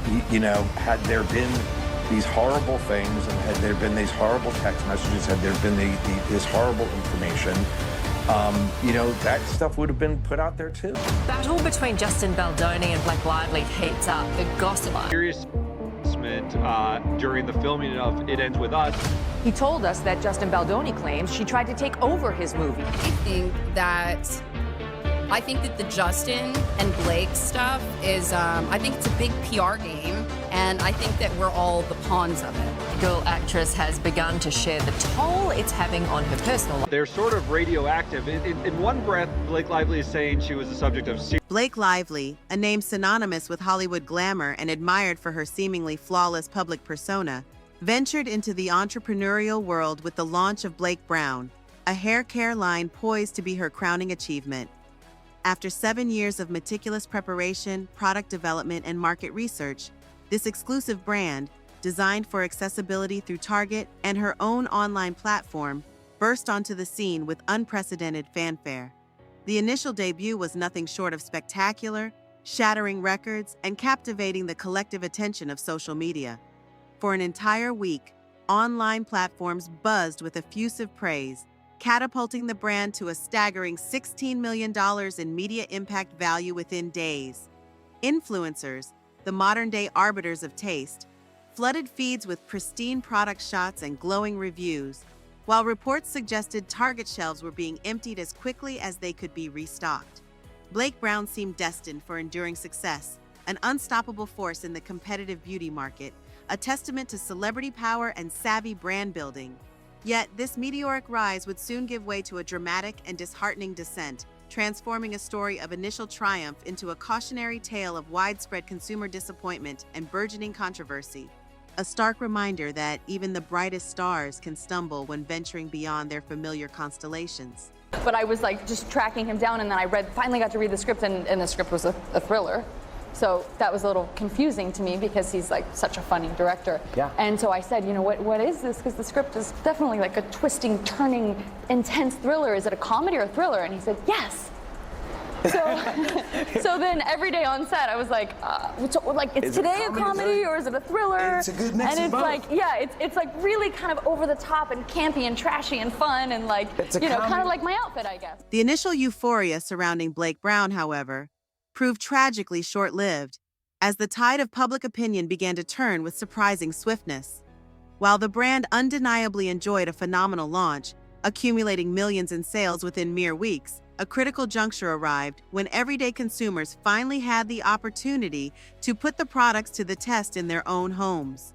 Had there been these horrible things, and had there been these horrible text messages, had there been this horrible information, that stuff would have been put out there too. Battle between Justin Baldoni and Blake Lively heats up. The gossiper. Serious during the filming of It Ends With Us. He told us that Justin Baldoni claims she tried to take over his movie. I think that the Justin and Blake stuff is, I think it's a big PR game, and I think that we're all the pawns of it. Girl actress has begun to share the toll it's having on her personal life. They're sort of radioactive. In one breath, Blake Lively is saying she was the subject of... Blake Lively, a name synonymous with Hollywood glamour and admired for her seemingly flawless public persona, ventured into the entrepreneurial world with the launch of Blake Brown, a hair care line poised to be her crowning achievement. After 7 years of meticulous preparation, product development, and market research, this exclusive brand, designed for accessibility through Target and her own online platform, burst onto the scene with unprecedented fanfare. The initial debut was nothing short of spectacular, shattering records and captivating the collective attention of social media. For an entire week, online platforms buzzed with effusive praise, catapulting the brand to a staggering $16 million in media impact value within days. Influencers, the modern-day arbiters of taste, flooded feeds with pristine product shots and glowing reviews, while reports suggested Target shelves were being emptied as quickly as they could be restocked. Blake Brown seemed destined for enduring success, an unstoppable force in the competitive beauty market, a testament to celebrity power and savvy brand building. Yet, this meteoric rise would soon give way to a dramatic and disheartening descent, transforming a story of initial triumph into a cautionary tale of widespread consumer disappointment and burgeoning controversy. A stark reminder that even the brightest stars can stumble when venturing beyond their familiar constellations. But I was just tracking him down, and then finally got to read the script, and the script was a thriller. So that was a little confusing to me because he's such a funny director. Yeah. And so I said, what is this? Because the script is definitely a twisting, turning, intense thriller. Is it a comedy or a thriller? And he said, yes. So then every day on set, I was is today a comedy or is it a thriller? It's a good mix of both. It's really kind of over the top and campy and trashy and fun and kind of like my outfit, I guess. The initial euphoria surrounding Blake Brown, however, proved tragically short-lived, as the tide of public opinion began to turn with surprising swiftness. While the brand undeniably enjoyed a phenomenal launch, accumulating millions in sales within mere weeks, a critical juncture arrived when everyday consumers finally had the opportunity to put the products to the test in their own homes.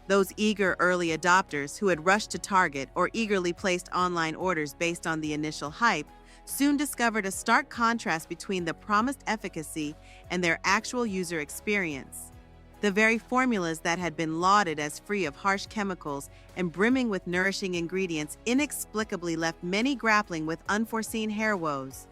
Those eager early adopters who had rushed to Target or eagerly placed online orders based on the initial hype soon discovered a stark contrast between the promised efficacy and their actual user experience. The very formulas that had been lauded as free of harsh chemicals and brimming with nourishing ingredients inexplicably left many grappling with unforeseen hair woes.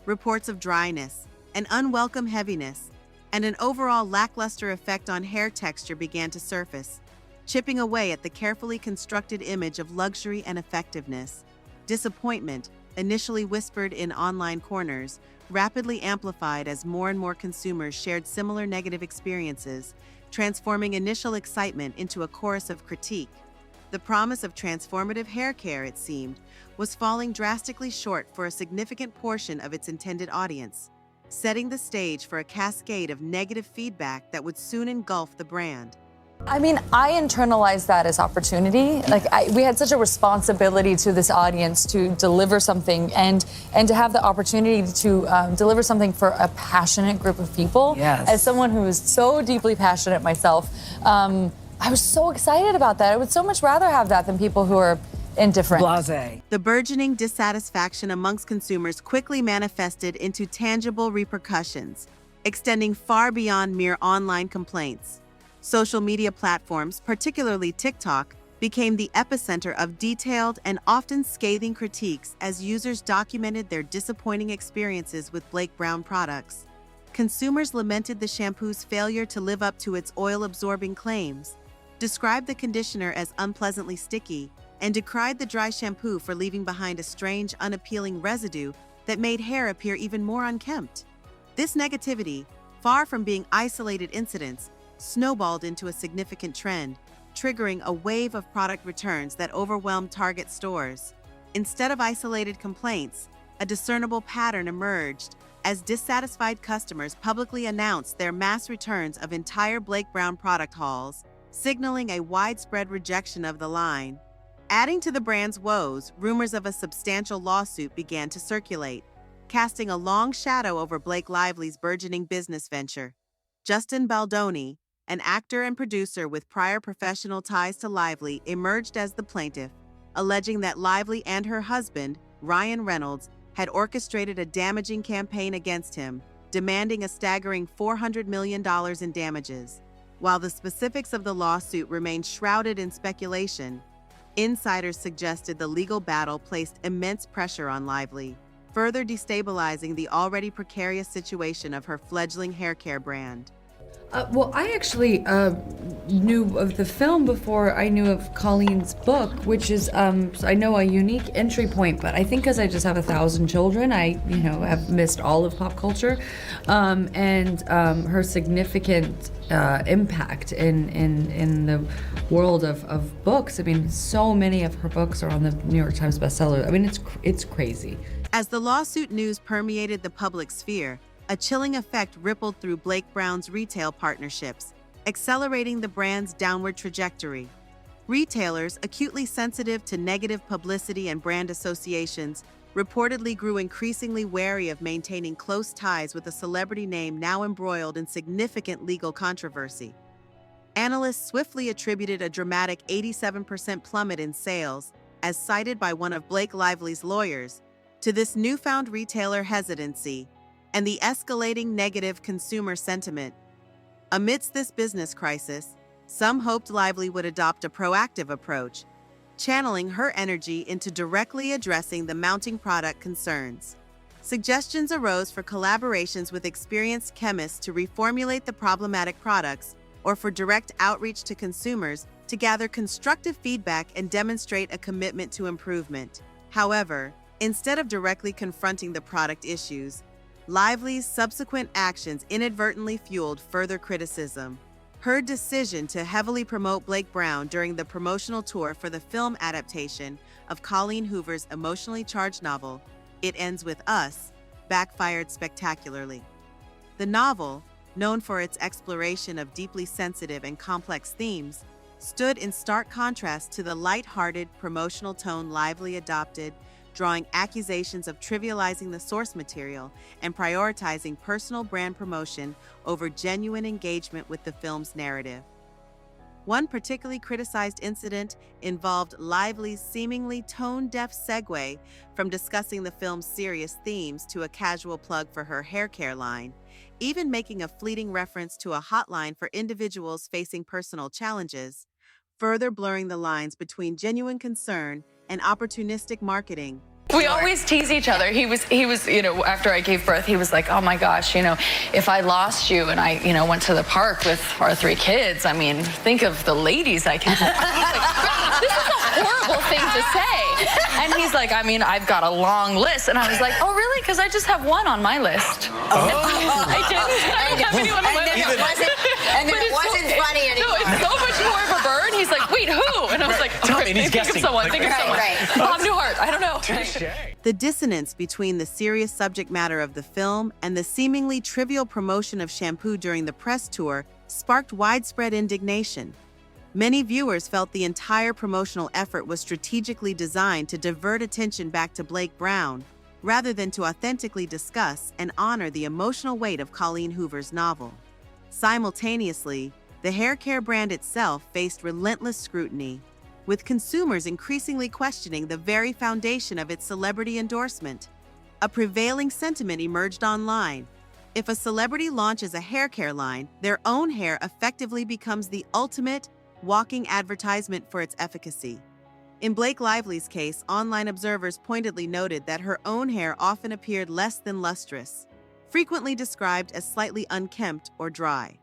Reports of dryness, an unwelcome heaviness, and an overall lackluster effect on hair texture began to surface, chipping away at the carefully constructed image of luxury and effectiveness. Disappointment, initially whispered in online corners, rapidly amplified as more and more consumers shared similar negative experiences, transforming initial excitement into a chorus of critique. The promise of transformative hair care, it seemed, was falling drastically short for a significant portion of its intended audience, setting the stage for a cascade of negative feedback that would soon engulf the brand. I mean, I internalized that as opportunity. We had such a responsibility to this audience to deliver something and to have the opportunity to deliver something for a passionate group of people. Yes. As someone who is so deeply passionate myself, I was so excited about that. I would so much rather have that than people who are indifferent. Blasé. The burgeoning dissatisfaction amongst consumers quickly manifested into tangible repercussions, extending far beyond mere online complaints. Social media platforms, particularly TikTok, became the epicenter of detailed and often scathing critiques as users documented their disappointing experiences with Blake Brown products. Consumers lamented the shampoo's failure to live up to its oil-absorbing claims, described the conditioner as unpleasantly sticky, and decried the dry shampoo for leaving behind a strange, unappealing residue that made hair appear even more unkempt. This negativity, far from being isolated incidents, snowballed into a significant trend, triggering a wave of product returns that overwhelmed Target stores. Instead of isolated complaints, a discernible pattern emerged as dissatisfied customers publicly announced their mass returns of entire Blake Brown product hauls, signaling a widespread rejection of the line. Adding to the brand's woes, rumors of a substantial lawsuit began to circulate, casting a long shadow over Blake Lively's burgeoning business venture. Justin Baldoni, an actor and producer with prior professional ties to Lively, emerged as the plaintiff, alleging that Lively and her husband, Ryan Reynolds, had orchestrated a damaging campaign against him, demanding a staggering $400 million in damages. While the specifics of the lawsuit remain shrouded in speculation, insiders suggested the legal battle placed immense pressure on Lively, further destabilizing the already precarious situation of her fledgling hair care brand. Well, I actually knew of the film before I knew of Colleen's book, which is, I know, a unique entry point, but I think because I just have 1,000 children, I, have missed all of pop culture, and her significant impact in the world of books. I mean, so many of her books are on the New York Times bestseller. I mean, it's crazy. As the lawsuit news permeated the public sphere, a chilling effect rippled through Blake Brown's retail partnerships, accelerating the brand's downward trajectory. Retailers, acutely sensitive to negative publicity and brand associations, reportedly grew increasingly wary of maintaining close ties with a celebrity name now embroiled in significant legal controversy. Analysts swiftly attributed a dramatic 87% plummet in sales, as cited by one of Blake Lively's lawyers, to this newfound retailer hesitancy and the escalating negative consumer sentiment. Amidst this business crisis, some hoped Lively would adopt a proactive approach, channeling her energy into directly addressing the mounting product concerns. Suggestions arose for collaborations with experienced chemists to reformulate the problematic products, or for direct outreach to consumers to gather constructive feedback and demonstrate a commitment to improvement. However, instead of directly confronting the product issues, Lively's subsequent actions inadvertently fueled further criticism. Her decision to heavily promote Blake Brown during the promotional tour for the film adaptation of Colleen Hoover's emotionally charged novel, It Ends With Us, backfired spectacularly. The novel, known for its exploration of deeply sensitive and complex themes, stood in stark contrast to the light-hearted promotional tone Lively adopted, drawing accusations of trivializing the source material and prioritizing personal brand promotion over genuine engagement with the film's narrative. One particularly criticized incident involved Lively's seemingly tone-deaf segue from discussing the film's serious themes to a casual plug for her hair care line, even making a fleeting reference to a hotline for individuals facing personal challenges, further blurring the lines between genuine concern and opportunistic marketing. We always tease each other. He was, after I gave birth, he was like, oh my gosh, if I lost you and I, went to the park with our 3 kids, I mean, think of the ladies I can. Like, this is a horrible thing to say. And he's like, I mean, I've got a long list. And I was like, oh really? Because I just have one on my list. I don't have anyone on my list. And then it wasn't funny anymore. No, it's so much more of a burn. He's like, wait, who? And I was like, okay, think of someone. Bob Newhart, I don't know. The dissonance between the serious subject matter of the film and the seemingly trivial promotion of shampoo during the press tour sparked widespread indignation. Many viewers felt the entire promotional effort was strategically designed to divert attention back to Blake Brown, rather than to authentically discuss and honor the emotional weight of Colleen Hoover's novel. Simultaneously, the hair care brand itself faced relentless scrutiny, with consumers increasingly questioning the very foundation of its celebrity endorsement. A prevailing sentiment emerged online. If a celebrity launches a hair care line, their own hair effectively becomes the ultimate walking advertisement for its efficacy. In Blake Lively's case, online observers pointedly noted that her own hair often appeared less than lustrous, frequently described as slightly unkempt or dry.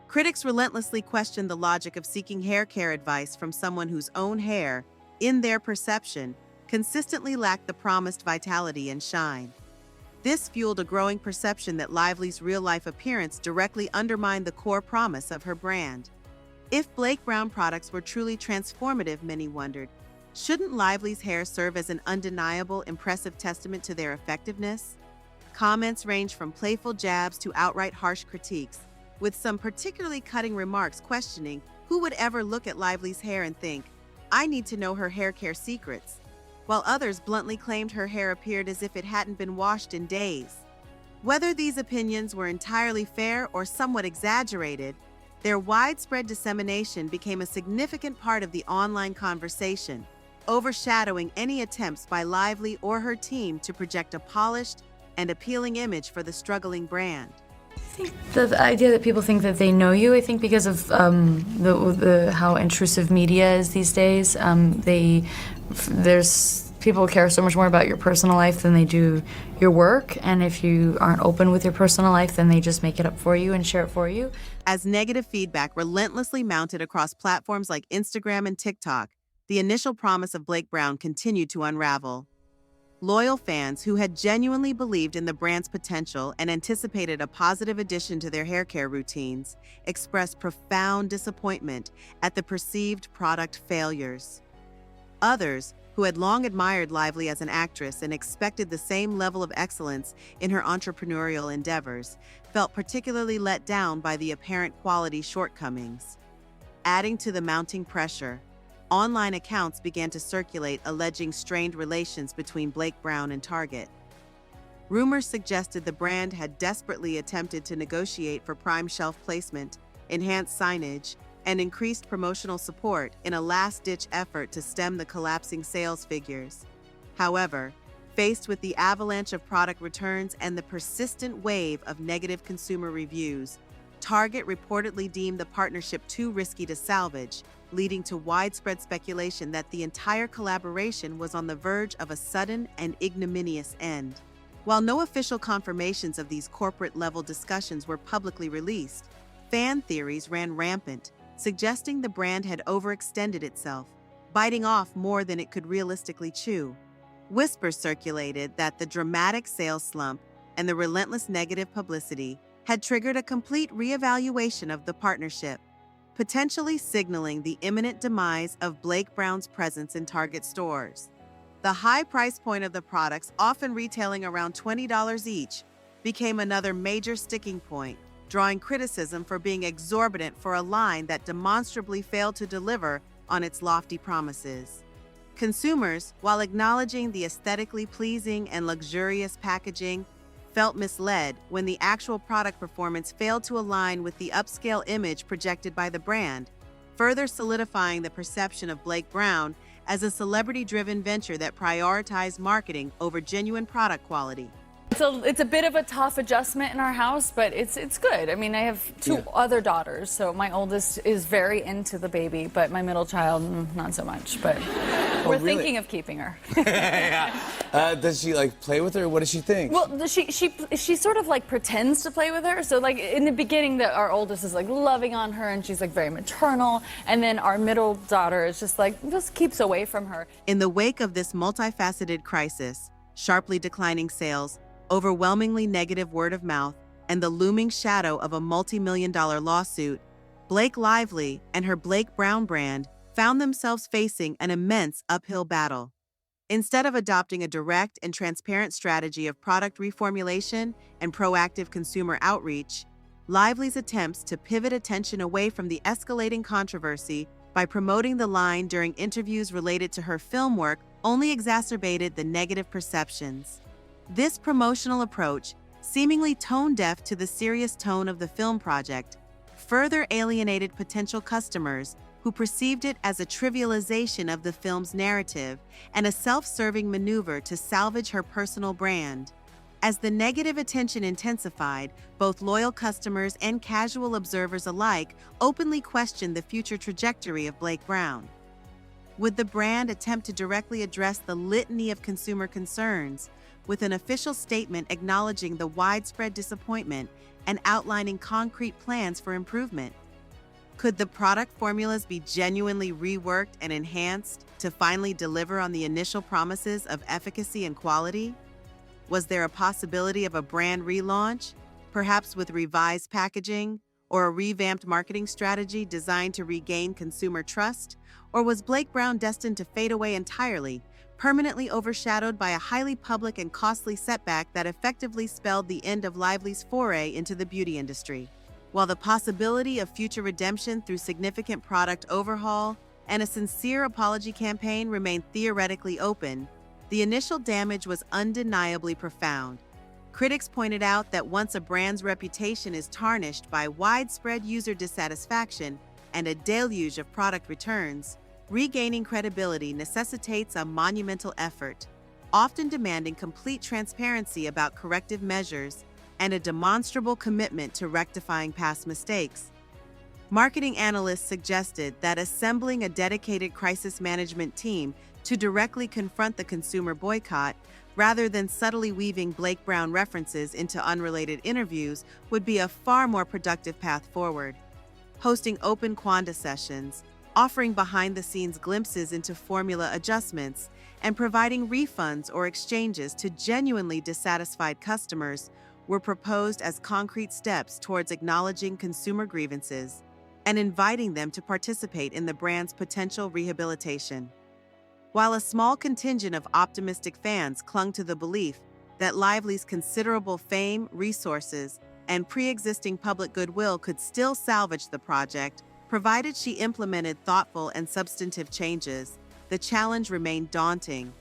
Critics relentlessly questioned the logic of seeking hair care advice from someone whose own hair, in their perception, consistently lacked the promised vitality and shine. This fueled a growing perception that Lively's real-life appearance directly undermined the core promise of her brand. If Blake Brown products were truly transformative, many wondered, shouldn't Lively's hair serve as an undeniable, impressive testament to their effectiveness? Comments ranged from playful jabs to outright harsh critiques, with some particularly cutting remarks questioning who would ever look at Lively's hair and think, I need to know her hair care secrets, while others bluntly claimed her hair appeared as if it hadn't been washed in days. Whether these opinions were entirely fair or somewhat exaggerated, their widespread dissemination became a significant part of the online conversation, overshadowing any attempts by Lively or her team to project a polished and appealing image for the struggling brand. I think the idea that people think that they know you, I think because of how intrusive media is these days, people care so much more about your personal life than they do your work, and if you aren't open with your personal life, then they just make it up for you and share it for you. As negative feedback relentlessly mounted across platforms like Instagram and TikTok, the initial promise of Blake Brown continued to unravel. Loyal fans who had genuinely believed in the brand's potential and anticipated a positive addition to their hair care routines expressed profound disappointment at the perceived product failures. Others, who had long admired Lively as an actress and expected the same level of excellence in her entrepreneurial endeavors, felt particularly let down by the apparent quality shortcomings. Adding to the mounting pressure, online accounts began to circulate alleging strained relations between Blake Brown and Target. Rumors suggested the brand had desperately attempted to negotiate for prime shelf placement, enhanced signage, and increased promotional support in a last-ditch effort to stem the collapsing sales figures. However, faced with the avalanche of product returns and the persistent wave of negative consumer reviews, Target reportedly deemed the partnership too risky to salvage, leading to widespread speculation that the entire collaboration was on the verge of a sudden and ignominious end. While no official confirmations of these corporate-level discussions were publicly released, fan theories ran rampant, suggesting the brand had overextended itself, biting off more than it could realistically chew. Whispers circulated that the dramatic sales slump and the relentless negative publicity had triggered a complete reevaluation of the partnership, potentially signaling the imminent demise of Blake Brown's presence in Target stores. The high price point of the products, often retailing around $20 each, became another major sticking point, drawing criticism for being exorbitant for a line that demonstrably failed to deliver on its lofty promises. Consumers, while acknowledging the aesthetically pleasing and luxurious packaging, felt misled when the actual product performance failed to align with the upscale image projected by the brand, further solidifying the perception of Blake Brown as a celebrity-driven venture that prioritized marketing over genuine product quality. It's a bit of a tough adjustment in our house, but it's good. I mean, I have two other daughters, so my oldest is very into the baby, but my middle child, not so much. But we're thinking of keeping her. Does she like play with her? What does she think? Well, she sort of like pretends to play with her. So like in the beginning, our oldest is like loving on her, and she's like very maternal, and then our middle daughter is just keeps away from her. In the wake of this multifaceted crisis, sharply declining sales, overwhelmingly negative word of mouth, and the looming shadow of a multi-million-dollar lawsuit, Blake Lively and her Blake Brown brand found themselves facing an immense uphill battle. Instead of adopting a direct and transparent strategy of product reformulation and proactive consumer outreach, Lively's attempts to pivot attention away from the escalating controversy by promoting the line during interviews related to her film work only exacerbated the negative perceptions. This promotional approach, seemingly tone-deaf to the serious tone of the film project, further alienated potential customers who perceived it as a trivialization of the film's narrative and a self-serving maneuver to salvage her personal brand. As the negative attention intensified, both loyal customers and casual observers alike openly questioned the future trajectory of Blake Brown. Would the brand attempt to directly address the litany of consumer concerns, with an official statement acknowledging the widespread disappointment and outlining concrete plans for improvement? Could the product formulas be genuinely reworked and enhanced to finally deliver on the initial promises of efficacy and quality? Was there a possibility of a brand relaunch, perhaps with revised packaging or a revamped marketing strategy designed to regain consumer trust? Or was Blake Brown destined to fade away entirely, permanently overshadowed by a highly public and costly setback that effectively spelled the end of Lively's foray into the beauty industry? While the possibility of future redemption through significant product overhaul and a sincere apology campaign remained theoretically open, the initial damage was undeniably profound. Critics pointed out that once a brand's reputation is tarnished by widespread user dissatisfaction and a deluge of product returns, regaining credibility necessitates a monumental effort, often demanding complete transparency about corrective measures and a demonstrable commitment to rectifying past mistakes. Marketing analysts suggested that assembling a dedicated crisis management team to directly confront the consumer boycott, rather than subtly weaving Blake Brown references into unrelated interviews, would be a far more productive path forward. Hosting open Quanda sessions, offering behind-the-scenes glimpses into formula adjustments, and providing refunds or exchanges to genuinely dissatisfied customers were proposed as concrete steps towards acknowledging consumer grievances and inviting them to participate in the brand's potential rehabilitation. While a small contingent of optimistic fans clung to the belief that Lively's considerable fame, resources, and pre-existing public goodwill could still salvage the project, provided she implemented thoughtful and substantive changes, the challenge remained daunting.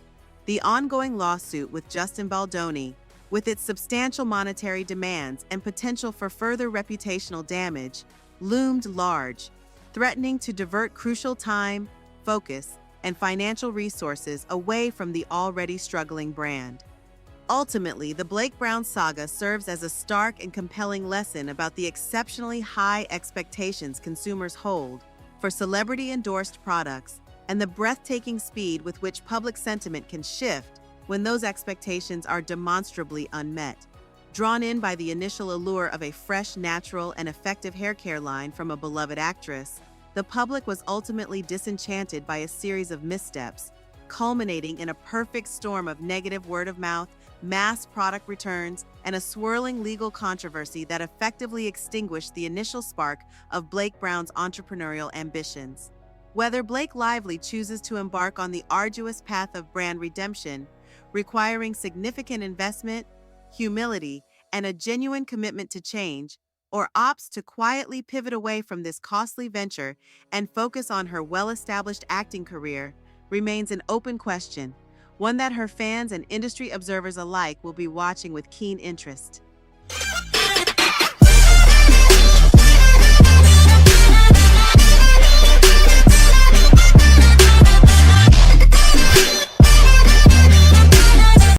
The ongoing lawsuit with Justin Baldoni, with its substantial monetary demands and potential for further reputational damage, loomed large, threatening to divert crucial time, focus, and financial resources away from the already struggling brand. Ultimately, the Blake Brown saga serves as a stark and compelling lesson about the exceptionally high expectations consumers hold for celebrity-endorsed products and the breathtaking speed with which public sentiment can shift when those expectations are demonstrably unmet. Drawn in by the initial allure of a fresh, natural, and effective hair care line from a beloved actress, the public was ultimately disenchanted by a series of missteps, culminating in a perfect storm of negative word-of-mouth, mass product returns, and a swirling legal controversy that effectively extinguished the initial spark of Blake Brown's entrepreneurial ambitions. Whether Blake Lively chooses to embark on the arduous path of brand redemption, requiring significant investment, humility, and a genuine commitment to change, or opts to quietly pivot away from this costly venture and focus on her well-established acting career, remains an open question, one that her fans and industry observers alike will be watching with keen interest.